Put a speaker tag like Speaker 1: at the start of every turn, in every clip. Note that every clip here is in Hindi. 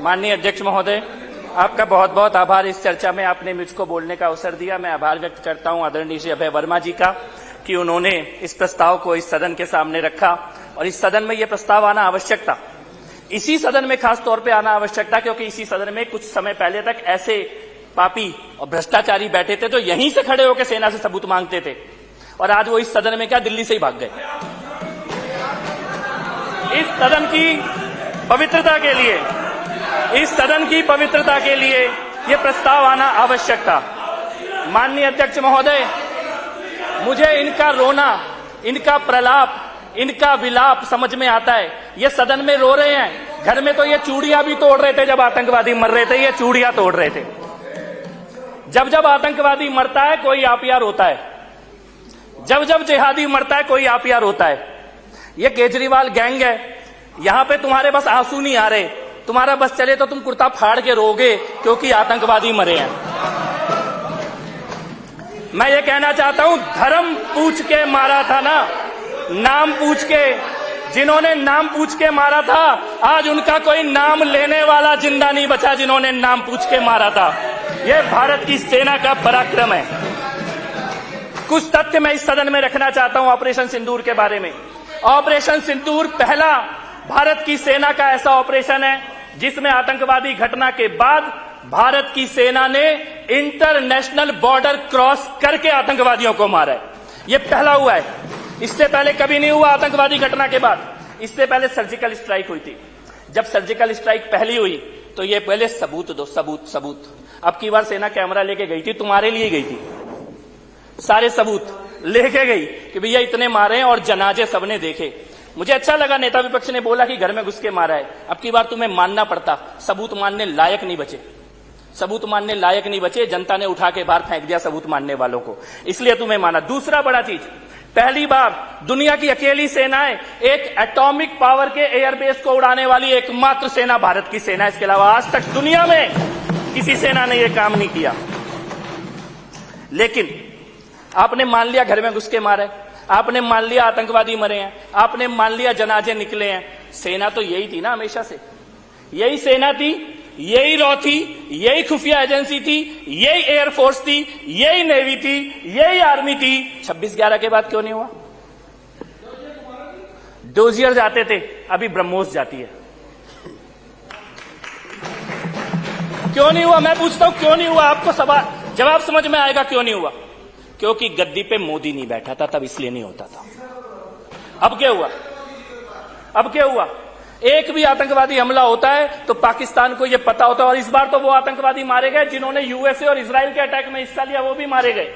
Speaker 1: माननीय अध्यक्ष महोदय, आपका बहुत बहुत आभार। इस चर्चा में आपने मुझको बोलने का अवसर दिया। मैं आभार व्यक्त करता हूं आदरणीय श्री अभय वर्मा जी का कि उन्होंने इस प्रस्ताव को इस सदन के सामने रखा और इस सदन में यह प्रस्ताव आना आवश्यक था। इसी सदन में खास तौर पे आना आवश्यक था क्योंकि इसी सदन में कुछ समय पहले तक ऐसे पापी और भ्रष्टाचारी बैठे थे जो यहीं से खड़े होकर सेना से सबूत मांगते थे और आज वो इस सदन में क्या दिल्ली से ही भाग गए। इस सदन की पवित्रता के लिए, इस सदन की पवित्रता के लिए यह प्रस्ताव आना आवश्यक था। माननीय अध्यक्ष महोदय, मुझे इनका रोना, इनका प्रलाप, इनका विलाप समझ में आता है। ये सदन में रो रहे हैं, घर में तो ये चूड़ियां भी तोड़ रहे थे जब आतंकवादी मर रहे थे, ये चूड़ियां तोड़ रहे थे। जब जब आतंकवादी मरता है कोई आपिया रोता है, जब जब जिहादी मरता है कोई आपिया रोता है। ये केजरीवाल गैंग है, यहां पे तुम्हारे बस आंसू नहीं आ रहे, तुम्हारा बस चले तो तुम कुर्ता फाड़ के रोगे क्योंकि आतंकवादी मरे हैं। मैं ये कहना चाहता हूं, धर्म पूछ के मारा था ना, नाम पूछ के, जिन्होंने नाम पूछ के मारा था आज उनका कोई नाम लेने वाला जिंदा नहीं बचा जिन्होंने नाम पूछ के मारा था। यह भारत की सेना का पराक्रम है। कुछ तथ्य मैं इस सदन में रखना चाहता हूं ऑपरेशन सिंदूर के बारे में। ऑपरेशन सिंदूर पहला भारत की सेना का ऐसा ऑपरेशन है जिसमें आतंकवादी घटना के बाद भारत की सेना ने इंटरनेशनल बॉर्डर क्रॉस करके आतंकवादियों को मारा है। यह पहला हुआ है, इससे पहले कभी नहीं हुआ आतंकवादी घटना के बाद। इससे पहले सर्जिकल स्ट्राइक हुई थी। जब सर्जिकल स्ट्राइक पहली हुई तो ये पहले सबूत दो, सबूत सबूत। अब की बार सेना कैमरा लेके गई थी, तुम्हारे लिए गई थी, सारे सबूत लेके गई कि भैया इतने मारे हैं और जनाजे सबने देखे। मुझे अच्छा लगा नेता विपक्ष ने बोला कि घर में घुस के मारा है। अब की बार तुम्हें मानना पड़ता, सबूत मानने लायक नहीं बचे, सबूत मानने लायक नहीं बचे। जनता ने उठा के बाहर फेंक दिया सबूत मानने वालों को, इसलिए तुम्हें माना। दूसरा बड़ा चीज, पहली बार दुनिया की अकेली सेनाएं एक एटॉमिक पावर के एयरबेस को उड़ाने वाली एकमात्र सेना भारत की सेना। इसके अलावा आज तक दुनिया में किसी सेना ने यह काम नहीं किया। लेकिन आपने मान लिया घर में घुस के मारे, आपने मान लिया आतंकवादी मरे हैं, आपने मान लिया जनाजे निकले हैं। सेना तो यही थी ना हमेशा से, यही सेना थी, यही रॉ थी, यही खुफिया एजेंसी थी, यही एयरफोर्स थी, यही नेवी थी, यही आर्मी थी। 26/11 के बाद क्यों नहीं हुआ? डोजियर जाते थे, अभी ब्रह्मोस जाती है। क्यों नहीं हुआ? मैं पूछता हूं क्यों नहीं हुआ? आपको सवाल जवाब समझ में आएगा क्यों नहीं हुआ। क्योंकि गद्दी पे मोदी नहीं बैठा था, तब इसलिए नहीं होता था। अब क्या हुआ? अब क्या हुआ? एक भी आतंकवादी हमला होता है तो पाकिस्तान को यह पता होता है। और इस बार तो वो आतंकवादी मारे गए जिन्होंने यूएसए और इजराइल के अटैक में हिस्सा लिया, वो भी मारे गए।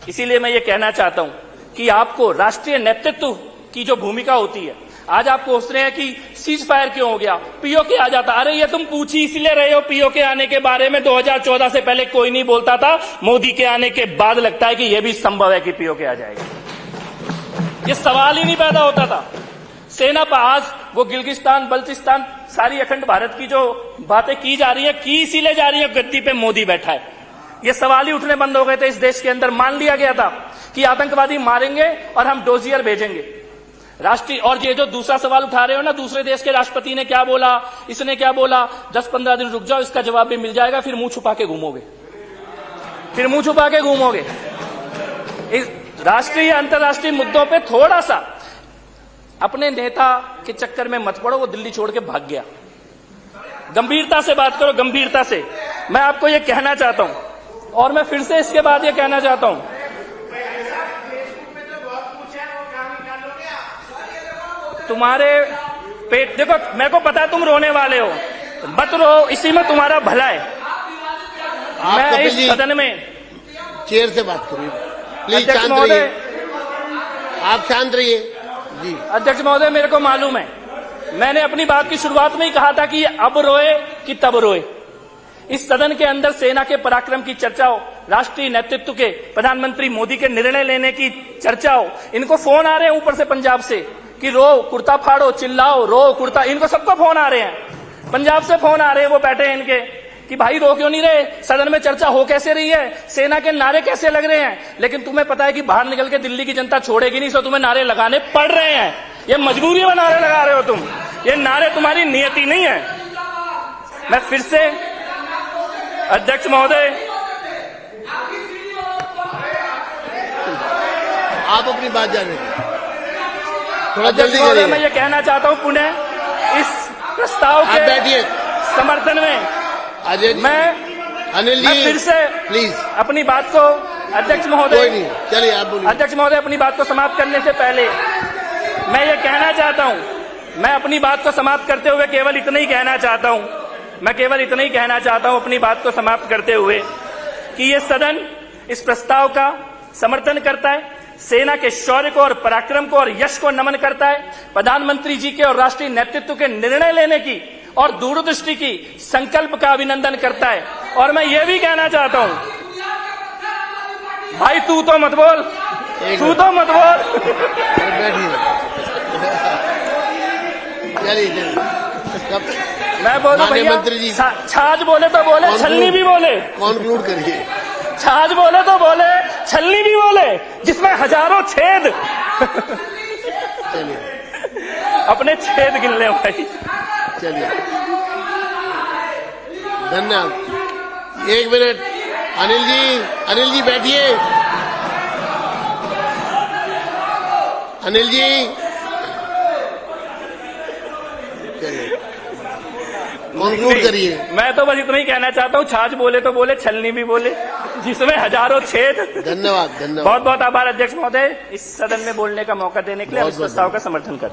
Speaker 1: इसीलिए मैं ये कहना चाहता हूं कि आपको राष्ट्रीय नेतृत्व की जो भूमिका होती है, आज आप पूछ रहे हैं कि सीज फायर क्यों हो गया, पीओके आ जाता। अरे ये तुम पूछ ही इसलिए रहे हो पीओके आने के बारे में। 2014 से पहले कोई नहीं बोलता था, मोदी के आने के बाद लगता है कि यह भी संभव है कि पीओके आ जाएगा। ये सवाल ही नहीं पैदा होता था। सेना पर आज वो गिलगिस्तान, बल्चिस्तान, सारी अखंड भारत की जो बातें की जा रही है, की इसीलिए जा रही है गद्दी पे मोदी बैठा है। ये सवाल ही उठने बंद हो गए थे इस देश के अंदर। मान लिया गया था कि आतंकवादी मारेंगे और हम डोजियर भेजेंगे राष्ट्रीय। और ये जो दूसरा सवाल उठा रहे हो ना, दूसरे देश के राष्ट्रपति ने क्या बोला, इसने क्या बोला, 10-15 दिन रुक जाओ, इसका जवाब भी मिल जाएगा। फिर मुंह छुपा के घूमोगे, फिर मुंह छुपा के घूमोगे। इस राष्ट्रीय अंतर्राष्ट्रीय मुद्दों पे थोड़ा सा अपने नेता के चक्कर में मत पड़ो, वो दिल्ली छोड़ के भाग गया। गंभीरता से बात करो, गंभीरता से। मैं आपको ये कहना चाहता हूं और मैं फिर से इसके बाद ये कहना चाहता हूं, तुम्हारे पेट देखो, मेरे को पता है तुम रोने वाले हो, मत रो, इसी में तुम्हारा भला है। मैं इस सदन में
Speaker 2: चेयर से बात करिए प्लीज,
Speaker 1: शांत रहिए,
Speaker 2: आप शांत रहिए जी।
Speaker 1: अध्यक्ष महोदय, मेरे को मालूम है, मैंने अपनी बात की शुरुआत में ही कहा था कि अब रोए कि तब रोए। इस सदन के अंदर सेना के पराक्रम की चर्चा हो, राष्ट्रीय नेतृत्व के, प्रधानमंत्री मोदी के निर्णय लेने की चर्चा हो। इनको फोन आ रहे हैं ऊपर से पंजाब से कि रो, कुर्ता फाड़ो, चिल्लाओ, रो, कुर्ता। इनको सबको फोन आ रहे हैं, पंजाब से फोन आ रहे हैं, वो बैठे हैं इनके कि भाई रो क्यों नहीं रहे, सदन में चर्चा हो कैसे रही है, सेना के नारे कैसे लग रहे हैं। लेकिन तुम्हें पता है कि बाहर निकल के दिल्ली की जनता छोड़ेगी नहीं, सो तुम्हें नारे लगाने पड़ रहे हैं। ये मजबूरी में नारे लगा रहे हो तुम, ये नारे तुम्हारी नियति नहीं है। मैं फिर से अध्यक्ष महोदय,
Speaker 2: आप अपनी बात जाने थोड़ा
Speaker 1: अध्यक्ष
Speaker 2: जल्दी
Speaker 1: महोदय, मैं
Speaker 2: करिए।
Speaker 1: ये कहना चाहता हूं पुनः इस प्रस्ताव
Speaker 2: आप
Speaker 1: के
Speaker 2: बैठिए।
Speaker 1: समर्थन में
Speaker 2: अजय जी, अनिल
Speaker 1: मैं
Speaker 2: जी
Speaker 1: फिर से
Speaker 2: प्लीज।
Speaker 1: अपनी बात को अध्यक्ष
Speaker 2: कोई
Speaker 1: महोदय,
Speaker 2: नहीं, चलिए आप बोलिए।
Speaker 1: अध्यक्ष महोदय, अपनी बात को समाप्त करने से पहले मैं ये कहना चाहता हूं, मैं अपनी बात को समाप्त करते हुए केवल इतना ही कहना चाहता हूं, मैं केवल इतना ही कहना चाहता हूं अपनी बात को समाप्त करते हुए कि ये सदन इस प्रस्ताव का समर्थन करता है, सेना के शौर्य को और पराक्रम को और यश को नमन करता है, प्रधानमंत्री जी के और राष्ट्रीय नेतृत्व के निर्णय लेने की और दूरदृष्टि की संकल्प का अभिनंदन करता है। और मैं ये भी कहना चाहता हूं, भाई तू तो मत बोल, तू तो मत बोल।
Speaker 2: बैठिए। चलिए
Speaker 1: मैं बोलूं
Speaker 2: माननीय
Speaker 1: भैया,
Speaker 2: मंत्री जी।
Speaker 1: छाछ बोले तो बोले, छलनी भी बोले,
Speaker 2: कॉन्क्लूड करिए।
Speaker 1: छाछ बोले तो बोले, छलनी भी बोले, जिसमें हजारों छेद।
Speaker 2: चलिए
Speaker 1: अपने छेद गिन ले भाई।
Speaker 2: चलिए, धन्यवाद। 1 मिनट, अनिल जी बैठिए। अनिल जी चलिए कॉन्क्लूड करिए।
Speaker 1: मैं तो बस इतना ही कहना चाहता हूँ, छाछ बोले तो बोले, छलनी भी बोले, जिसमें हजारों छेद।
Speaker 2: धन्यवाद।
Speaker 1: बहुत बहुत आभार अध्यक्ष महोदय, इस सदन में बोलने का मौका देने के लिए हम इस प्रस्ताव का समर्थन करते हैं।